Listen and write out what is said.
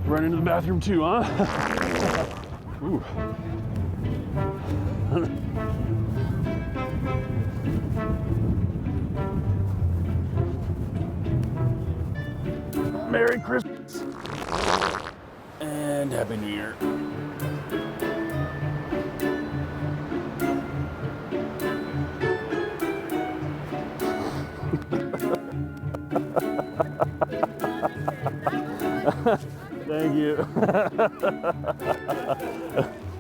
Run into the bathroom too, huh? Ooh. Merry Christmas and Happy New Year. Thank you.